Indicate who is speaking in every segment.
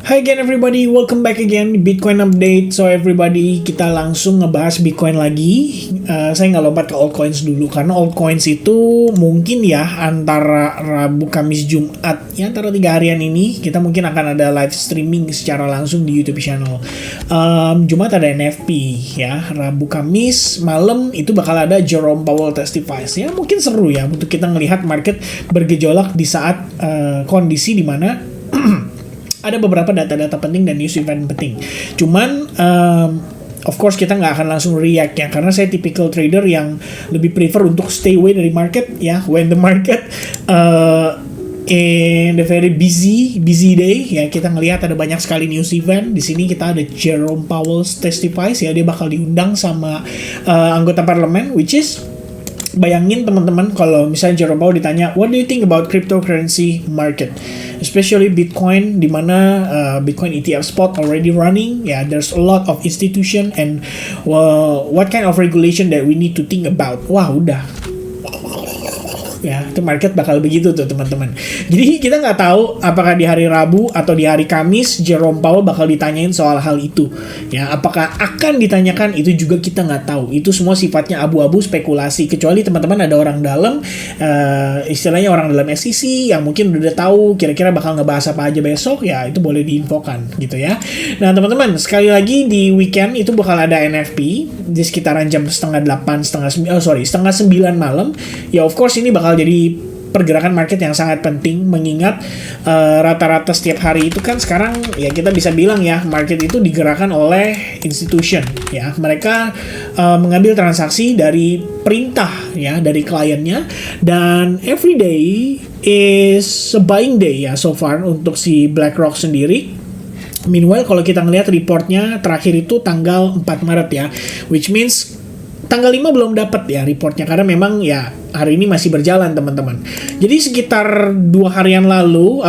Speaker 1: Hi again everybody, welcome back again di Bitcoin Update. So everybody, kita langsung ngebahas Bitcoin lagi. Saya nggak lompat ke altcoins dulu karena altcoins itu mungkin ya antara Rabu, Kamis, Jumat ya antara 3 harian ini kita mungkin akan ada live streaming secara langsung di YouTube channel. Jumat ada NFP ya, Rabu, Kamis malam itu bakal ada Jerome Powell testifies ya. Mungkin seru ya untuk kita ngelihat market bergejolak di saat kondisi di mana ada beberapa data-data penting dan news event penting. Cuman, of course kita nggak akan langsung react ya, karena saya typical trader yang lebih prefer untuk stay away dari market ya. When the market in the very busy day ya, kita ngelihat ada banyak sekali news event. Di sini kita ada Jerome Powell testifies ya, dia bakal diundang sama anggota parlemen, which is bayangin teman-teman kalau misalnya Jerome Powell ditanya, what do you think about cryptocurrency market? Especially Bitcoin, di mana Bitcoin ETF spot already running. Yeah, there's a lot of institution and what kind of regulation that we need to think about. Wah, udah. Ya, itu market bakal begitu tuh teman-teman. Jadi kita nggak tahu apakah di hari Rabu atau di hari Kamis Jerome Powell bakal ditanyain soal hal itu. Ya, apakah akan ditanyakan itu juga kita nggak tahu. Itu semua sifatnya abu-abu, spekulasi. Kecuali teman-teman ada orang dalam, istilahnya orang dalam SEC yang mungkin udah tahu kira-kira bakal ngebahas apa aja besok. Ya, itu boleh diinfokan gitu ya. Nah teman-teman, sekali lagi di weekend itu bakal ada NFP di sekitaran jam setengah 9 malam. Ya, of course ini bakal jadi pergerakan market yang sangat penting, mengingat rata-rata setiap hari itu kan sekarang ya kita bisa bilang ya market itu digerakkan oleh institution ya. Mereka mengambil transaksi dari perintah ya dari kliennya, dan every day is a buying day ya so far untuk si BlackRock sendiri. Meanwhile kalau kita ngelihat reportnya terakhir itu tanggal 4 Maret ya, which means tanggal 5 belum dapat ya reportnya, karena memang ya hari ini masih berjalan teman-teman. Jadi sekitar 2 harian lalu,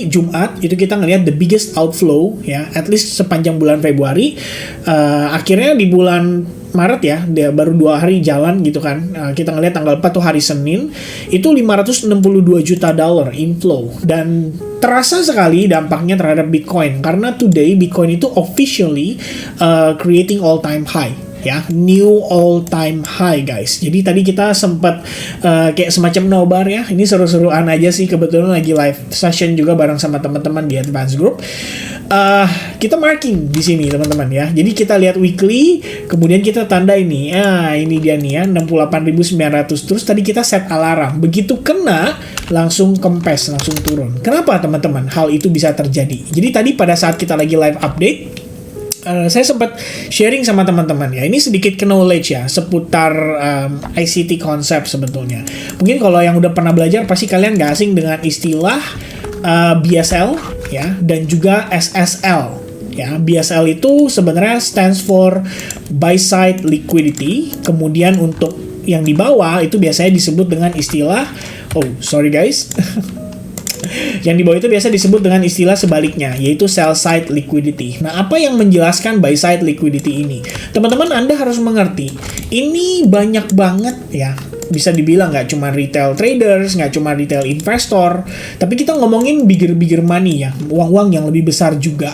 Speaker 1: Jumat, itu kita ngelihat the biggest outflow ya, at least sepanjang bulan Februari. Akhirnya di bulan Maret ya, dia baru 2 hari jalan gitu kan. Kita ngelihat tanggal 4 tuh hari Senin, itu $562 juta inflow. Dan terasa sekali dampaknya terhadap Bitcoin, karena today Bitcoin itu officially creating all time high. Ya, new all time high guys. Jadi tadi kita sempat kayak semacam nobar ya. Ini seru-seruan aja sih, kebetulan lagi live session juga bareng sama teman-teman di Advance Group. Kita marking di sini teman-teman ya. Jadi kita lihat weekly, kemudian kita tanda ini. Ini dia nih ya, 68.900. Terus tadi kita set alarm. Begitu kena langsung kempes, langsung turun. Kenapa teman-teman hal itu bisa terjadi? Jadi tadi pada saat kita lagi live update, saya sempat sharing sama teman-teman ya, ini sedikit knowledge ya seputar ICT konsep sebetulnya. Mungkin kalau yang udah pernah belajar pasti kalian gak asing dengan istilah BSL ya dan juga SSL ya. BSL itu sebenarnya stands for buy side liquidity. Kemudian untuk yang di bawah itu biasanya disebut dengan istilah yang di bawah itu biasa disebut dengan istilah sebaliknya, yaitu sell side liquidity. Nah, apa yang menjelaskan buy side liquidity ini? Teman-teman, Anda harus mengerti, ini banyak banget ya, bisa dibilang nggak cuma retail traders, nggak cuma retail investor, tapi kita ngomongin bigger money ya, uang-uang yang lebih besar juga.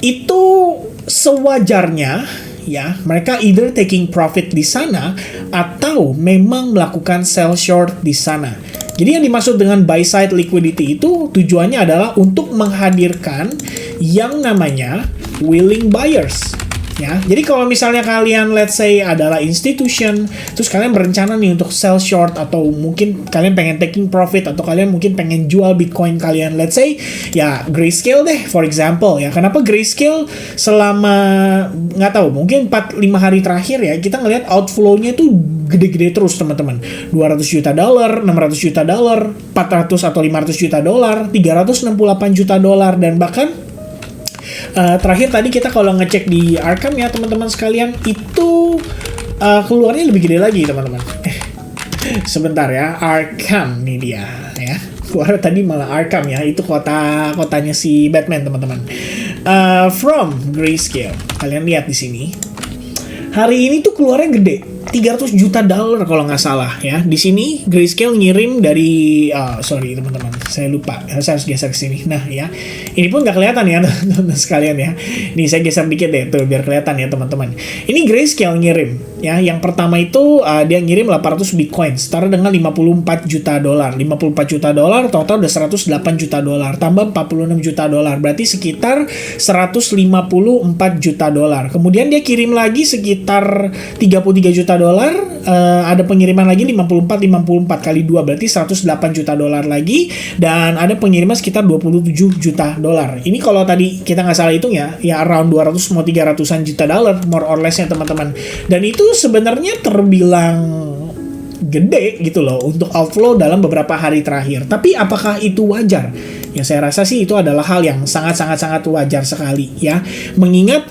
Speaker 1: Itu sewajarnya ya, mereka either taking profit di sana atau memang melakukan sell short di sana. Jadi yang dimaksud dengan buy side liquidity itu tujuannya adalah untuk menghadirkan yang namanya willing buyers. Ya, jadi kalau misalnya kalian let's say adalah institution, terus kalian berencana nih untuk sell short, atau mungkin kalian pengen taking profit, atau kalian mungkin pengen jual Bitcoin kalian, let's say ya Grayscale deh for example ya. Kenapa Grayscale selama nggak tahu mungkin 4-5 hari terakhir ya kita ngelihat outflow-nya itu gede-gede terus teman-teman. $200 juta, $600 juta, $400 atau $500 juta, $368 juta, dan bahkan terakhir tadi kita kalau ngecek di Arkham ya teman-teman sekalian, itu keluarnya lebih gede lagi teman-teman. Sebentar ya, Arkham nih dia ya. Keluar tadi malah Arkham ya, itu kotanya si Batman teman-teman. From Grayscale, kalian lihat di sini. Hari ini tuh keluarnya gede. $300 juta kalau nggak salah ya. Di sini Grayscale ngirim dari sorry teman-teman, saya lupa. Saya harus geser ke sini. Nah ya, ini pun nggak kelihatan ya teman-teman sekalian ya. Ini saya geser dikit deh tuh biar kelihatan ya teman-teman. Ini Grayscale ngirim ya. Yang pertama itu dia ngirim 800 Bitcoin setara dengan $54 juta. $54 juta total udah $108 juta, tambah $46 juta, berarti sekitar $154 juta. Kemudian dia kirim lagi sekitar $33 juta. Ada pengiriman lagi 54 kali 2 berarti $108 juta lagi, dan ada pengiriman sekitar $27 juta. Ini kalau tadi kita nggak salah hitung ya around 200 mau 300-an juta more or less ya teman-teman. Dan itu sebenarnya terbilang gede gitu loh untuk outflow dalam beberapa hari terakhir. Tapi apakah itu wajar? Ya saya rasa sih itu adalah hal yang sangat wajar sekali ya. Mengingat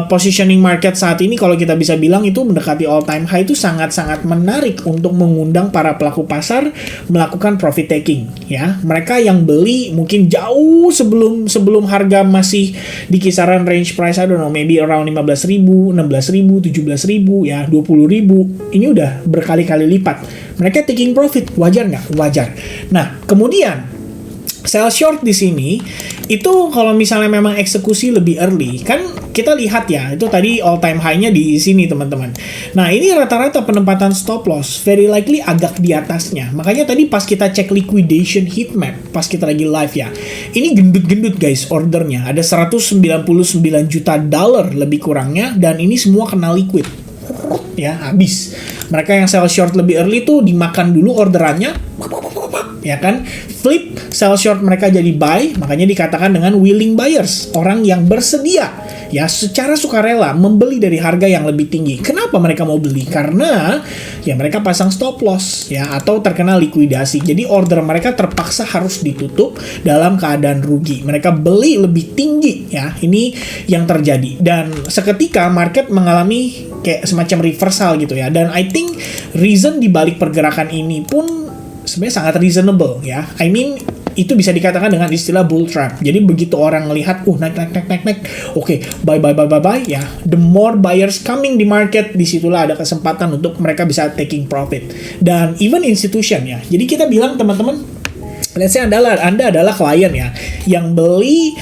Speaker 1: positioning market saat ini kalau kita bisa bilang itu mendekati all time high, itu sangat menarik untuk mengundang para pelaku pasar melakukan profit taking ya. Mereka yang beli mungkin jauh sebelum harga masih di kisaran range price, I don't know, maybe around 15.000, 16.000, 17.000 ya, 20.000. Ini udah berkali-kali lipat. Mereka taking profit, wajar nggak? Wajar. Nah, kemudian sell short di sini itu kalau misalnya memang eksekusi lebih early, kan kita lihat ya, itu tadi all time high-nya di sini teman-teman. Nah, ini rata-rata penempatan stop loss very likely agak di atasnya. Makanya tadi pas kita cek liquidation heat map, pas kita lagi live ya, ini gendut-gendut guys ordernya. Ada $199 juta lebih kurangnya, dan ini semua kena liquid. Ya, habis. Mereka yang sell short lebih early tuh dimakan dulu orderannya, ya kan, flip sell short mereka jadi buy. Makanya dikatakan dengan willing buyers, orang yang bersedia ya secara sukarela membeli dari harga yang lebih tinggi. Kenapa mereka mau beli? Karena ya mereka pasang stop loss ya, atau terkena likuidasi. Jadi order mereka terpaksa harus ditutup dalam keadaan rugi. Mereka beli lebih tinggi ya. Ini yang terjadi, dan seketika market mengalami kayak semacam reversal gitu ya. Dan I think reason dibalik pergerakan ini pun sebenarnya sangat reasonable ya. I mean, itu bisa dikatakan dengan istilah bull trap. Jadi begitu orang melihat naik, oke, buy ya. The more buyers coming di market, disitulah ada kesempatan untuk mereka bisa taking profit. Dan even institution ya. Jadi kita bilang teman-teman, let's say Anda adalah klien ya, yang beli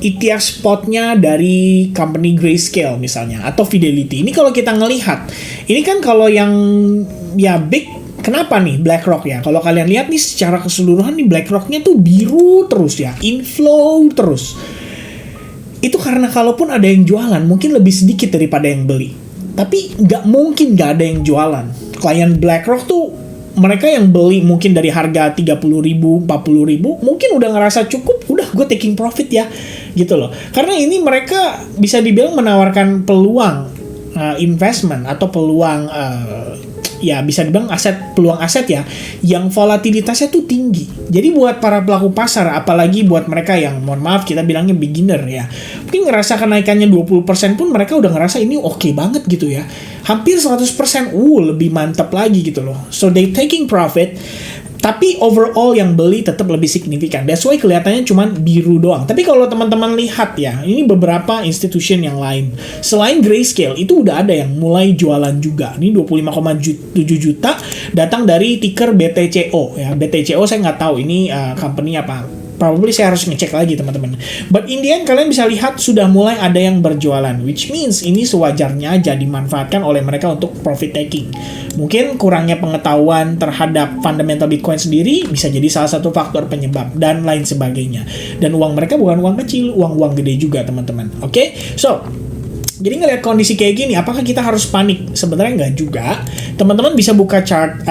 Speaker 1: ETF spotnya dari company Grayscale misalnya, atau Fidelity. Ini kalau kita ngelihat, ini kan kalau yang ya big, kenapa nih BlackRock ya? Kalau kalian lihat nih secara keseluruhan nih, BlackRock-nya tuh biru terus ya, inflow terus. Itu karena kalaupun ada yang jualan, mungkin lebih sedikit daripada yang beli. Tapi nggak mungkin nggak ada yang jualan. Klien BlackRock tuh, mereka yang beli mungkin dari harga 30.000, 40.000, mungkin udah ngerasa cukup, udah gue taking profit ya, gitu loh. Karena ini mereka bisa dibilang menawarkan peluang investment atau peluang ya bisa dibilang peluang aset ya, yang volatilitasnya tuh tinggi. Jadi buat para pelaku pasar, apalagi buat mereka yang, mohon maaf kita bilangnya beginner ya, mungkin ngerasa kenaikannya 20% pun mereka udah ngerasa ini oke banget gitu ya. Hampir 100%, lebih mantap lagi gitu loh. So they taking profit, tapi overall yang beli tetap lebih signifikan. That's why kelihatannya cuma biru doang. Tapi kalau teman-teman lihat ya, ini beberapa institution yang lain selain Grayscale itu udah ada yang mulai jualan juga. Ini 25,7 juta datang dari ticker BTCO ya. BTCO saya nggak tahu ini company apa. Probably saya harus ngecek lagi teman-teman. But in the end kalian bisa lihat sudah mulai ada yang berjualan, which means ini sewajarnya aja dimanfaatkan oleh mereka untuk profit taking. Mungkin kurangnya pengetahuan terhadap fundamental Bitcoin sendiri bisa jadi salah satu faktor penyebab dan lain sebagainya. Dan uang mereka bukan uang kecil, uang gede juga teman-teman. Oke? So, jadi ngelihat kondisi kayak gini, apakah kita harus panik? Sebenarnya nggak juga. Teman-teman bisa buka chart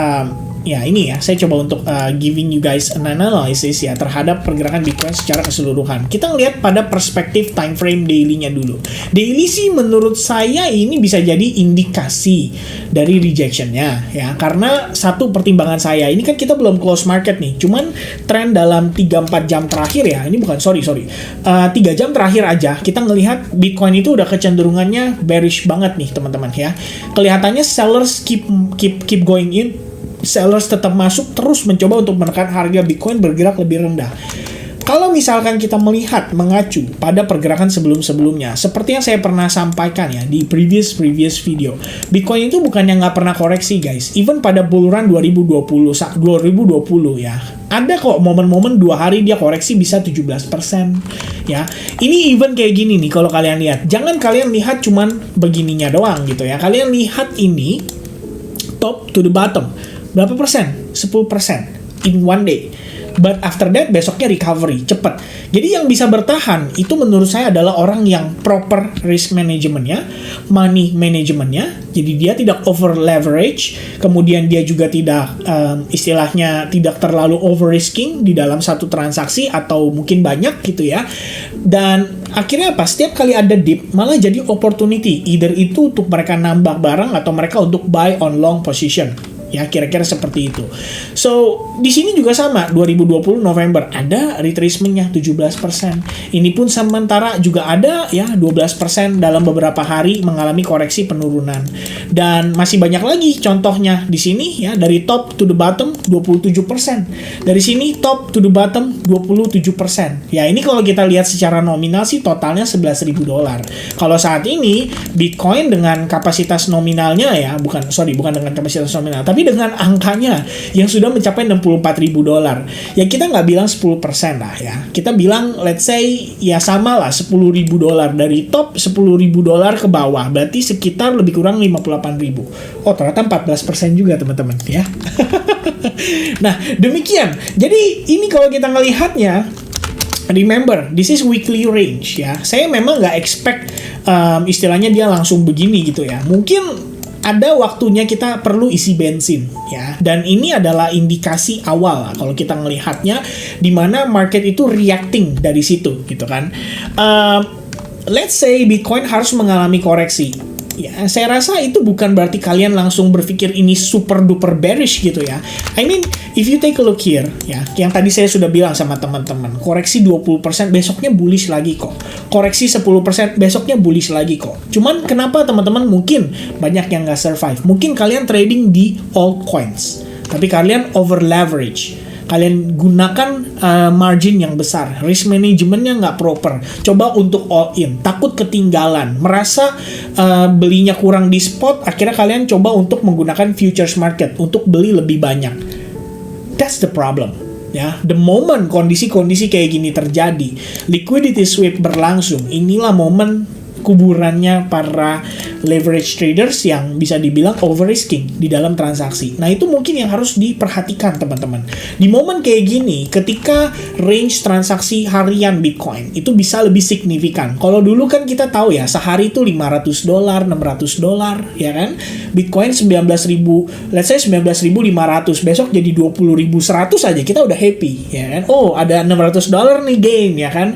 Speaker 1: ya ini ya, saya coba untuk giving you guys an analysis ya terhadap pergerakan Bitcoin secara keseluruhan. Kita ngelihat pada perspektif time frame daily-nya dulu. Daily sih menurut saya ini bisa jadi indikasi dari rejection-nya ya. Karena satu pertimbangan saya, ini kan kita belum close market nih. Cuman tren dalam 3-4 jam terakhir ya, ini bukan 3 jam terakhir aja kita ngelihat Bitcoin itu udah kecenderungannya bearish banget nih teman-teman ya. Kelihatannya sellers keep going in. Sellers tetap masuk terus mencoba untuk menekan harga Bitcoin bergerak lebih rendah. Kalau misalkan kita melihat mengacu pada pergerakan sebelum-sebelumnya, seperti yang saya pernah sampaikan ya di previous video, Bitcoin itu bukan yang nggak pernah koreksi guys. Even pada bull run 2020 ya, ada kok momen-momen 2 hari dia koreksi bisa 17% ya. Ini even kayak gini nih kalau kalian lihat. Jangan kalian lihat cuman begininya doang gitu ya. Kalian lihat ini top to the bottom. Berapa persen? 10% in one day. But after that, besoknya recovery, cepet. Jadi yang bisa bertahan, itu menurut saya adalah orang yang proper risk managementnya, money managementnya, jadi dia tidak over leverage, kemudian dia juga tidak, istilahnya tidak terlalu over risking di dalam satu transaksi, atau mungkin banyak gitu ya. Dan akhirnya apa? Setiap kali ada dip, malah jadi opportunity, either itu untuk mereka nambah barang, atau mereka untuk buy on long position. Ya, kira-kira seperti itu. So, di sini juga sama, 2020 November ada retracement-nya 17%. Ini pun sementara juga ada ya 12% dalam beberapa hari mengalami koreksi penurunan. Dan masih banyak lagi contohnya di sini ya, dari top to the bottom 27%. Dari sini top to the bottom 27%. Ya, ini kalau kita lihat secara nominal sih totalnya $11.000. Kalau saat ini Bitcoin dengan kapasitas nominalnya ya, bukan dengan kapasitas nominal, tapi dengan angkanya yang sudah mencapai $64.000, ya kita nggak bilang 10% lah ya. Kita bilang let's say ya sama lah $10.000 dari top $10.000 ke bawah, berarti sekitar lebih kurang 58.000. Oh ternyata 14% juga teman-teman ya. Nah demikian. Jadi ini kalau kita ngelihatnya, remember, this is weekly range ya. Saya memang nggak expect istilahnya dia langsung begini gitu ya. Mungkin ada waktunya kita perlu isi bensin ya. Dan ini adalah indikasi awal lah, kalau kita melihatnya di mana market itu reacting dari situ gitu kan. Let's say Bitcoin harus mengalami koreksi. Ya, saya rasa itu bukan berarti kalian langsung berpikir ini super duper bearish gitu ya. I mean, if you take a look here, ya, yang tadi saya sudah bilang sama teman-teman, koreksi 20% besoknya bullish lagi kok. Koreksi 10% besoknya bullish lagi kok. Cuman kenapa teman-teman mungkin banyak yang nggak survive? Mungkin kalian trading di altcoins, tapi kalian over leverage. Kalian gunakan margin yang besar, risk manajemennya nggak proper, coba untuk all in, takut ketinggalan, merasa belinya kurang di spot, akhirnya kalian coba untuk menggunakan futures market untuk beli lebih banyak. That's the problem. Ya, the moment kondisi-kondisi kayak gini terjadi, liquidity sweep berlangsung, inilah momen kuburannya para leverage traders yang bisa dibilang over risking di dalam transaksi. Nah, itu mungkin yang harus diperhatikan teman-teman. Di momen kayak gini, ketika range transaksi harian Bitcoin itu bisa lebih signifikan. Kalau dulu kan kita tahu ya, sehari itu $500, $600 ya kan. Bitcoin 19.000, let's say 19.500, besok jadi 20.100 aja kita udah happy ya kan. Oh, ada $600 nih gain ya kan.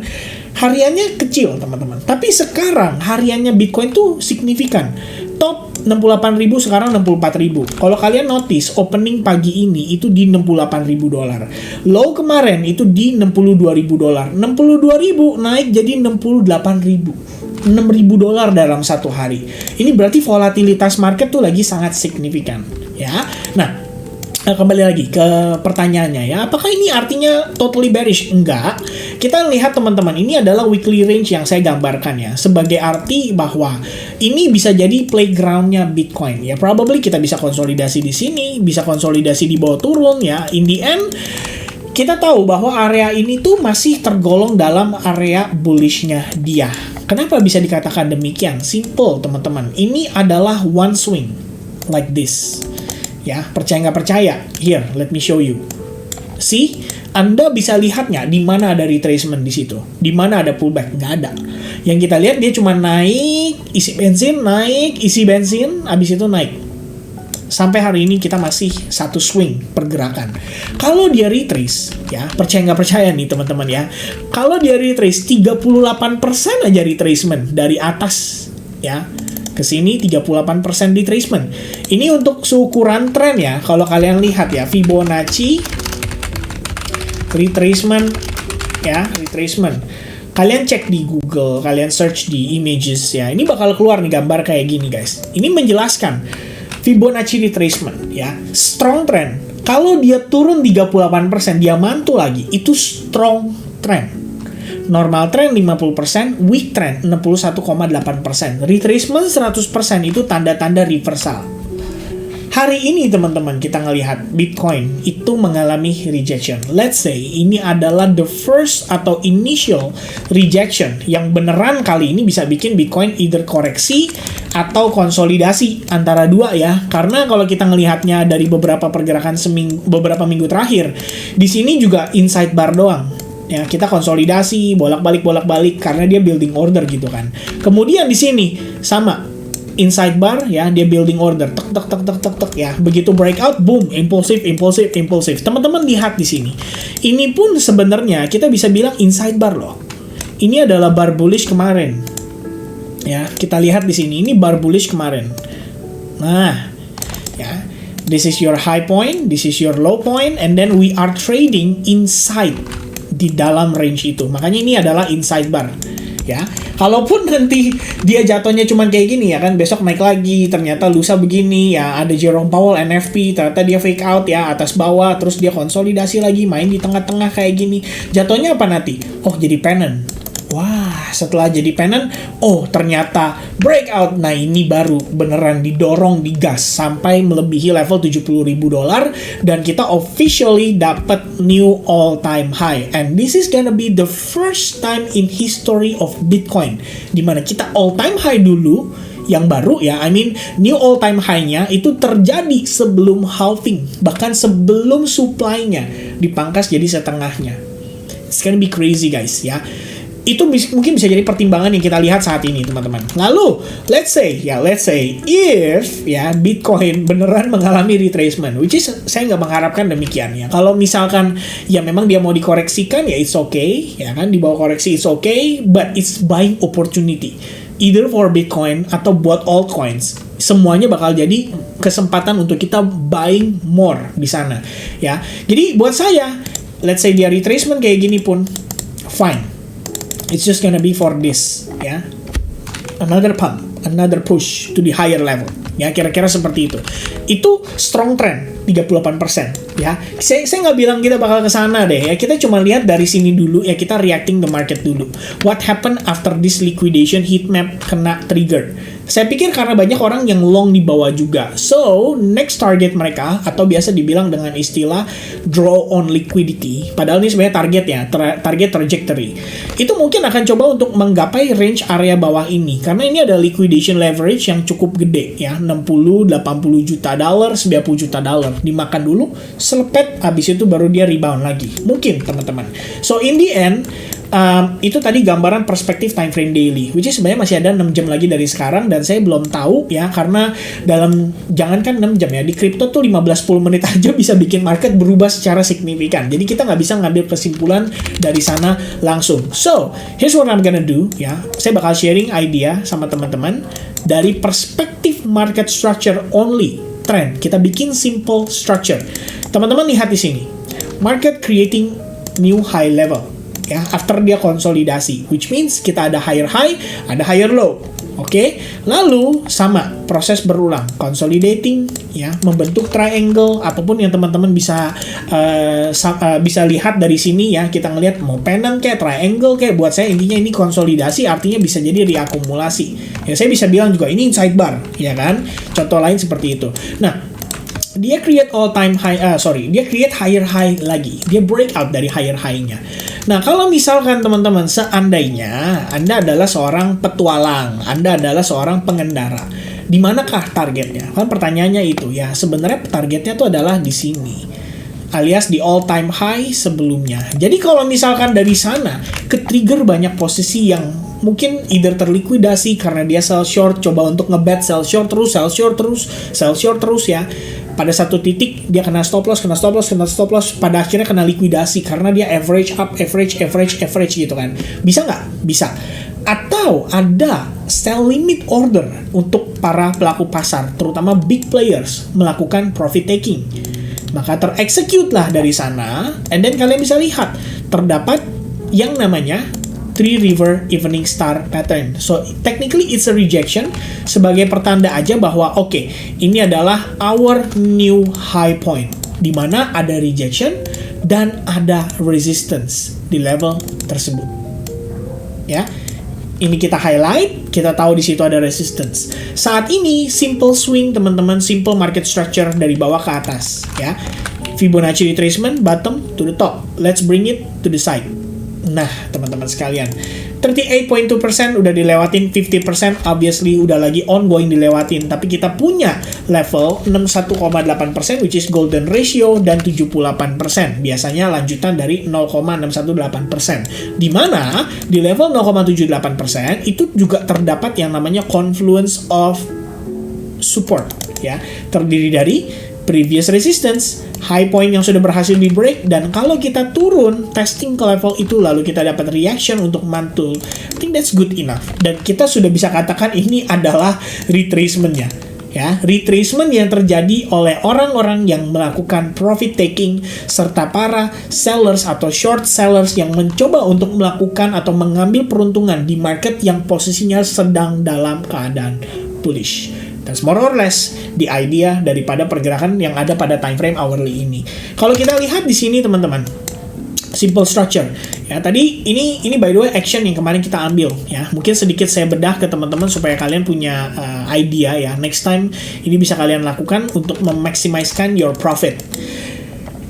Speaker 1: Hariannya kecil teman-teman, tapi sekarang hariannya Bitcoin tuh signifikan. Top 68.000 sekarang 64.000. Kalau kalian notice opening pagi ini itu di $68.000. Low kemarin itu di $62.000. 62.000 naik jadi 68.000. $6.000 dalam satu hari. Ini berarti volatilitas market tuh lagi sangat signifikan ya. Nah, kembali lagi ke pertanyaannya ya, apakah ini artinya totally bearish? Enggak. Kita lihat teman-teman, ini adalah weekly range yang saya gambarkan ya, sebagai arti bahwa ini bisa jadi playgroundnya Bitcoin ya. Probably kita bisa konsolidasi di sini, bisa konsolidasi di bawah turun ya. In the end, kita tahu bahwa area ini tuh masih tergolong dalam area bullishnya dia. Kenapa bisa dikatakan demikian? Simple teman-teman, ini adalah one swing like this. Ya, percaya nggak percaya? Here, let me show you. See, Anda bisa lihatnya di mana ada retracement di situ, di mana ada pullback, nggak ada. Yang kita lihat dia cuma naik, isi bensin, naik, isi bensin, habis itu naik. Sampai hari ini kita masih satu swing pergerakan. Kalau dia retrace, ya percaya nggak percaya nih teman-teman ya. Kalau dia retrace 38% aja retracement dari atas, ya. Ke sini 38% retracement. Ini untuk seukuran tren ya. Kalau kalian lihat ya, Fibonacci retracement ya, retracement. Kalian cek di Google, kalian search di images ya. Ini bakal keluar nih gambar kayak gini guys. Ini menjelaskan Fibonacci retracement ya. Strong trend. Kalau dia turun 38%, dia mantul lagi. Itu strong trend. Normal trend 50%, weak trend 61,8%. Retracement 100% itu tanda-tanda reversal. Hari ini teman-teman kita ngelihat Bitcoin itu mengalami rejection. Let's say ini adalah the first atau initial rejection yang beneran kali ini bisa bikin Bitcoin either koreksi atau konsolidasi antara dua ya. Karena kalau kita ngelihatnya dari beberapa pergerakan beberapa minggu terakhir, di sini juga inside bar doang. Ya, kita konsolidasi bolak-balik karena dia building order gitu kan. Kemudian di sini sama inside bar ya, dia building order tek ya. Begitu breakout, boom, impulsif. Teman-teman lihat di sini. Ini pun sebenarnya kita bisa bilang inside bar loh. Ini adalah bar bullish kemarin. Ya, kita lihat di sini ini bar bullish kemarin. Nah, ya. This is your high point, this is your low point, and then we are trading inside di dalam range itu. Makanya ini adalah inside bar. Ya, kalaupun nanti dia jatuhnya cuman kayak gini ya kan, besok naik lagi, ternyata lusa begini ya, ada Jerome Powell NFP, ternyata dia fake out ya, atas bawah, terus dia konsolidasi lagi, main di tengah-tengah kayak gini, jatuhnya apa nanti? Oh, jadi pennant. Wah, setelah jadi pennant, oh ternyata breakout. Nah, ini baru beneran didorong, digas sampai melebihi level $70.000 dan kita officially dapat new all time high. And this is gonna be the first time in history of Bitcoin dimana kita all time high dulu, yang baru ya, I mean new all time high-nya itu terjadi sebelum halving, bahkan sebelum supply-nya dipangkas jadi setengahnya. It's gonna be crazy guys ya. Itu mungkin bisa jadi pertimbangan yang kita lihat saat ini teman-teman. Lalu let's say if ya Bitcoin beneran mengalami retracement, which is saya nggak mengharapkan demikian ya. Kalau misalkan ya memang dia mau dikoreksikan ya it's okay ya kan, di bawah koreksi it's okay, but it's buying opportunity either for Bitcoin atau buat altcoins. Semuanya bakal jadi kesempatan untuk kita buying more di sana ya. Jadi buat saya, let's say dia retracement kayak gini pun fine. It's just gonna be for this, ya. Another pump, another push to the higher level. Ya, kira-kira seperti itu. Itu strong trend, 38%, ya. Saya nggak bilang kita bakal ke sana deh, ya. Kita cuma lihat dari sini dulu, ya. Kita reacting the market dulu. What happened after this liquidation heat map kena trigger? Saya pikir karena banyak orang yang long di bawah juga. So, next target mereka, atau biasa dibilang dengan istilah draw on liquidity, padahal ini sebenarnya target ya, target trajectory. Itu mungkin akan coba untuk menggapai range area bawah ini. Karena ini ada liquidation leverage yang cukup gede ya, 60, 80 juta dolar, 90 juta dolar. Dimakan dulu, selepet, habis itu baru dia rebound lagi. Mungkin, teman-teman. So, in the end, itu tadi gambaran perspektif time frame daily, which is sebenarnya masih ada 6 jam lagi dari sekarang, dan saya belum tahu ya, karena jangankan 6 jam ya, di crypto tuh 15-10 menit aja bisa bikin market berubah secara signifikan. Jadi kita nggak bisa ngambil kesimpulan dari sana langsung. So, here's what I'm gonna do ya, saya bakal sharing idea sama teman-teman dari perspektif market structure only, trend. Kita bikin simple structure. Teman-teman lihat di sini, market creating new high level. Ya, after dia konsolidasi, which means kita ada higher high, ada higher low. Oke, lalu sama proses berulang, consolidating, ya, membentuk triangle, apapun yang teman-teman bisa lihat dari sini ya. Kita ngelihat mau pennant kayak triangle kayak, buat saya intinya ini konsolidasi, artinya bisa jadi reakumulasi. Ya, saya bisa bilang juga ini inside bar, ya kan? Contoh lain seperti itu. Nah, dia create all time high, dia create higher high lagi. Dia breakout dari higher high-nya. Nah, kalau misalkan teman-teman seandainya Anda adalah seorang petualang, Anda adalah seorang pengendara, di manakah targetnya? Kan pertanyaannya itu ya. Sebenarnya targetnya tuh adalah di sini, alias di all time high sebelumnya. Jadi kalau misalkan dari sana ke-trigger banyak posisi yang mungkin either terlikuidasi karena dia sell short, coba untuk ngebet sell short terus ya. Pada satu titik dia kena stop loss, pada akhirnya kena likuidasi karena dia average up, average gitu kan. Bisa nggak? Bisa. Atau ada sell limit order untuk para pelaku pasar, terutama big players, melakukan profit taking. Maka terexecute lah dari sana, and then kalian bisa lihat terdapat yang namanya Three River Evening Star Pattern. So, technically it's a rejection sebagai pertanda aja bahwa oke, ini adalah our new high point, di mana ada rejection dan ada resistance di level tersebut. Ya. Ini kita highlight, kita tahu di situ ada resistance. Saat ini simple swing teman-teman, simple market structure dari bawah ke atas, ya. Fibonacci retracement bottom to the top. Let's bring it to the side. Nah, teman-teman sekalian, 38.2% udah dilewatin, 50% obviously udah lagi ongoing dilewatin, tapi kita punya level 61,8% which is golden ratio dan 78%. Biasanya lanjutan dari 0,618%. Di mana di level 0,78% itu juga terdapat yang namanya confluence of support, ya. Terdiri dari previous resistance, high point yang sudah berhasil di break, dan kalau kita turun testing ke level itu lalu kita dapat reaction untuk mantul, I think that's good enough. Dan kita sudah bisa katakan ini adalah retracement-nya, ya, retracement yang terjadi oleh orang-orang yang melakukan profit taking serta para sellers atau short sellers yang mencoba untuk melakukan atau mengambil peruntungan di market yang posisinya sedang dalam keadaan bullish. That's more or less the idea daripada pergerakan yang ada pada time frame hourly ini. Kalau kita lihat di sini teman-teman, simple structure. Ya, tadi ini by the way action yang kemarin kita ambil, ya. Mungkin sedikit saya bedah ke teman-teman supaya kalian punya idea, ya. Next time ini bisa kalian lakukan untuk memaksimiskan your profit.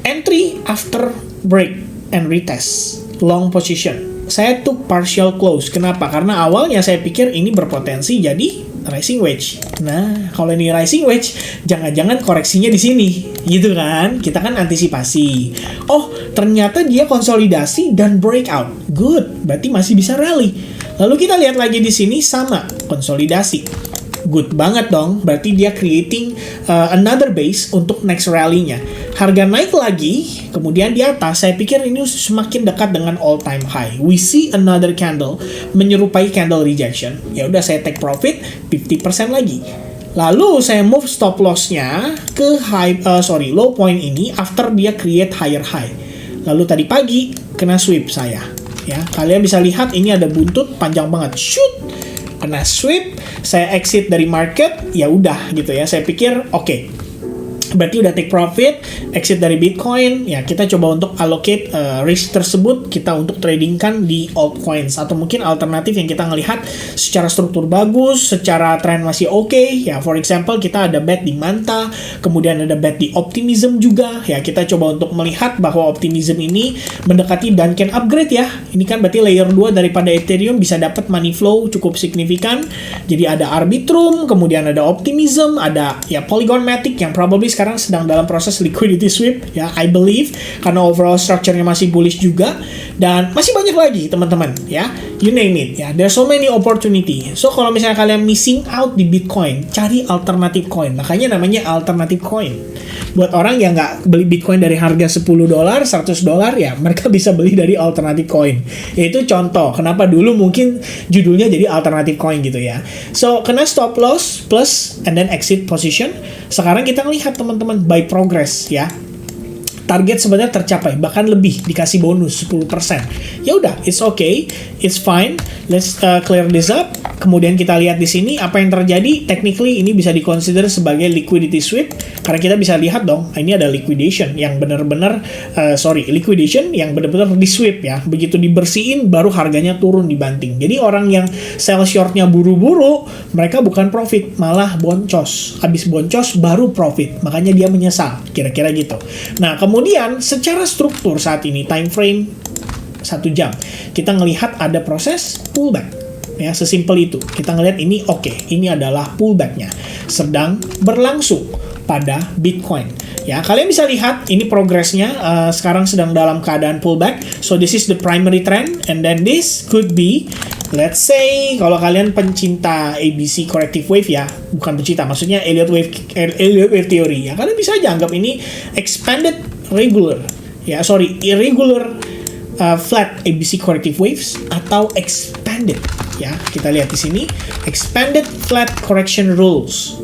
Speaker 1: Entry after break and retest. Long position. Saya took partial close. Kenapa? Karena awalnya saya pikir ini berpotensi jadi rising wedge. Nah, kalau ini rising wedge, jangan-jangan koreksinya di sini, gitu kan? Kita kan antisipasi. Oh, ternyata dia konsolidasi dan breakout. Good, berarti masih bisa rally. Lalu kita lihat lagi di sini sama, konsolidasi. Good banget dong, berarti dia creating another base untuk next rally-nya. Harga naik lagi, kemudian di atas, saya pikir ini semakin dekat dengan all time high. We see another candle, menyerupai candle rejection. Ya udah, saya take profit 50% lagi. Lalu saya move stop loss-nya ke low point ini after dia create higher high. Lalu tadi pagi kena sweep saya. Ya, kalian bisa lihat ini ada buntut panjang banget. Shoot. Kena sweep, saya exit dari market, ya udah gitu ya. Saya pikir oke. Berarti udah take profit, exit dari Bitcoin, ya kita coba untuk allocate risk tersebut, kita untuk tradingkan di altcoins, atau mungkin alternatif yang kita ngelihat secara struktur bagus, secara trend masih oke, ya for example kita ada bet di Manta, kemudian ada bet di Optimism juga, ya kita coba untuk melihat bahwa Optimism ini mendekati Duncan upgrade ya, ini kan berarti layer 2 daripada Ethereum bisa dapat money flow cukup signifikan, jadi ada Arbitrum, kemudian ada Optimism, ada ya Polygon Matic yang probably sekarang sedang dalam proses liquidity sweep, ya I believe, karena overall structure-nya masih bullish juga, dan masih banyak lagi teman-teman, ya you name it, ya there's so many opportunity. So kalau misalnya kalian missing out di Bitcoin, cari alternative coin, makanya namanya alternative coin. Buat orang yang nggak beli Bitcoin dari harga $10, $100, ya mereka bisa beli dari alternative coin. Itu contoh kenapa dulu mungkin judulnya jadi alternative coin gitu ya. So kena stop loss plus and then exit position. Sekarang kita ngelihat teman-teman by progress ya. Target sebenarnya tercapai, bahkan lebih, dikasih bonus 10%. Ya udah, it's okay, it's fine. Let's clear this up. Kemudian kita lihat di sini apa yang terjadi. Technically ini bisa dikonsider sebagai liquidity sweep karena kita bisa lihat dong, ini ada liquidation yang benar-benar liquidation yang benar-benar di sweep ya. Begitu dibersihin baru harganya turun dibanting. Jadi orang yang sell shortnya buru-buru, mereka bukan profit, malah boncos. Habis boncos baru profit, makanya dia menyesal. Kira-kira gitu. Nah, kemudian secara struktur saat ini time frame 1 jam kita ngelihat ada proses pullback ya, sesimpel itu. Kita ngelihat ini oke, ini adalah pullbacknya sedang berlangsung pada Bitcoin ya. Kalian bisa lihat ini progresnya sekarang sedang dalam keadaan pullback. So this is the primary trend and then this could be, let's say kalau kalian pencinta ABC corrective wave ya, bukan pencinta, maksudnya Elliott wave theory ya, kalian bisa aja anggap ini expanded irregular flat ABC corrective waves atau expanded ya. Kita lihat di sini expanded flat correction rules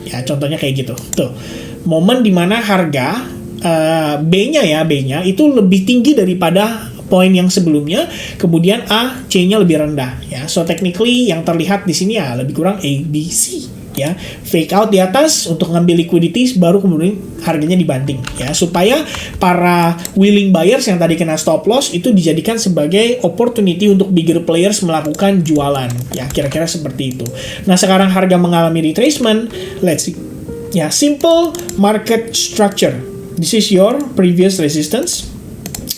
Speaker 1: ya, contohnya kayak gitu tuh, momen dimana harga B-nya itu lebih tinggi daripada poin yang sebelumnya, kemudian C-nya lebih rendah ya. So technically yang terlihat di sini ya lebih kurang ABC ya, fake out di atas untuk ngambil liquidity, baru kemudian harganya dibanting ya, supaya para willing buyers yang tadi kena stop loss itu dijadikan sebagai opportunity untuk bigger players melakukan jualan ya, kira-kira seperti itu. Nah sekarang harga mengalami retracement, let's see ya, simple market structure. This is your previous resistance.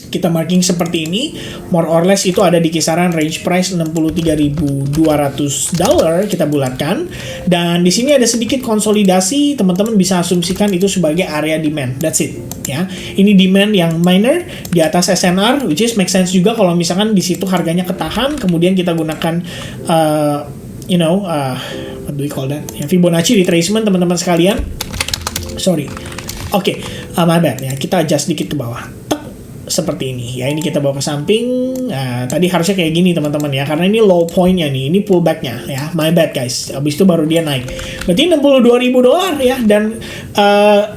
Speaker 1: Kita marking seperti ini, more or less itu ada di kisaran range price $63.200, kita bulatkan. Dan di sini ada sedikit konsolidasi, teman-teman bisa asumsikan itu sebagai area demand. That's it ya. Ini demand yang minor di atas SNR, which is make sense juga kalau misalkan di situ harganya ketahan, kemudian kita gunakan what do we call that? Ya, Fibonacci retracement teman-teman sekalian. Sorry. Oke, my bad ya. Kita adjust sedikit ke bawah. Seperti ini ya, ini kita bawa ke samping. Tadi harusnya kayak gini teman-teman ya, karena ini low pointnya nih, ini pullbacknya ya, my bad guys. Habis itu baru dia naik, berarti $62.000 ya, dan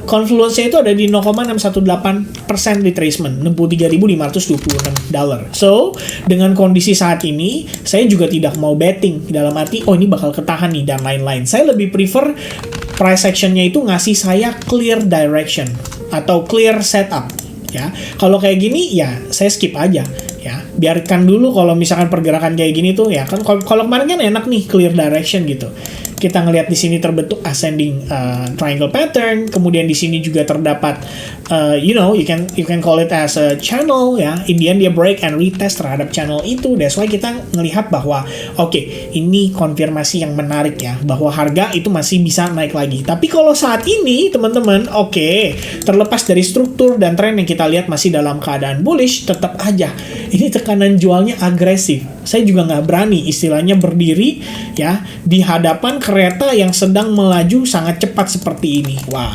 Speaker 1: confluence-nya itu ada di 0,618% retracement, $63.526. So dengan kondisi saat ini saya juga tidak mau betting dalam arti oh ini bakal ketahan nih dan lain-lain. Saya lebih prefer price action-nya itu ngasih saya clear direction atau clear setup ya. Kalau kayak gini ya saya skip aja ya, biarkan dulu. Kalau misalkan pergerakan kayak gini tuh ya kan, kalau kemarin kan enak nih clear direction gitu. Kita ngelihat di sini terbentuk ascending triangle pattern, kemudian di sini juga terdapat you can call it as a channel ya. In the end dia break and retest terhadap channel itu. That's why kita ngelihat bahwa oke, ini konfirmasi yang menarik ya, bahwa harga itu masih bisa naik lagi. Tapi kalau saat ini teman-teman, terlepas dari struktur dan tren yang kita lihat masih dalam keadaan bullish, tetap aja ini tekanan jualnya agresif. Saya juga nggak berani istilahnya berdiri ya di hadapan kereta yang sedang melaju sangat cepat seperti ini. Wah,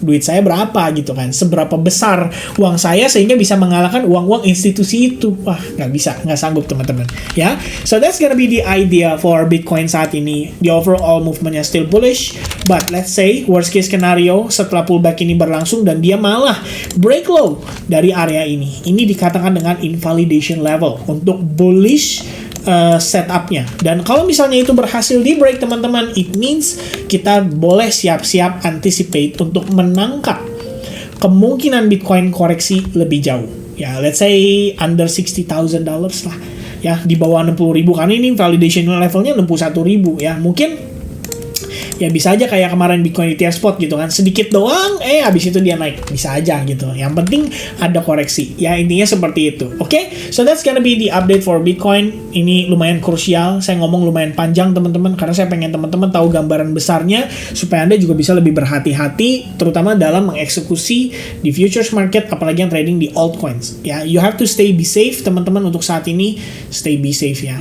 Speaker 1: duit saya berapa gitu kan, seberapa besar uang saya sehingga bisa mengalahkan uang-uang institusi itu. Wah, nggak bisa, nggak sanggup teman-teman ya. So that's gonna be the idea for Bitcoin saat ini. The overall movementnya still bullish, but let's say worst case scenario setelah pullback ini berlangsung dan dia malah break low dari area ini dikatakan dengan invalidation level untuk bullish setupnya. Dan kalau misalnya itu berhasil di break teman-teman, it means kita boleh siap-siap anticipate untuk menangkap kemungkinan Bitcoin koreksi lebih jauh ya, let's say under $60,000 lah ya, di bawah 60.000, karena ini validation levelnya 61.000 ya. Mungkin ya bisa aja kayak kemarin Bitcoin ETF spot gitu kan, sedikit doang habis itu dia naik, bisa aja gitu. Yang penting ada koreksi ya, intinya seperti itu. So that's gonna be the update for Bitcoin. Ini lumayan krusial, saya ngomong lumayan panjang teman-teman, karena saya pengen teman-teman tahu gambaran besarnya supaya Anda juga bisa lebih berhati-hati terutama dalam mengeksekusi di futures market, apalagi yang trading di altcoins ya. You have to be safe teman-teman untuk saat ini. Be safe ya,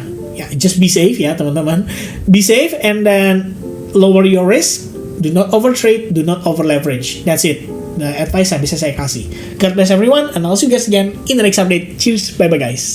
Speaker 1: just be safe ya teman-teman. Be safe and then lower your risk, do not overtrade, do not over leverage. That's it. The advice yang bisa saya kasih. God bless everyone, and I'll see you guys again in the next update. Cheers, bye bye guys.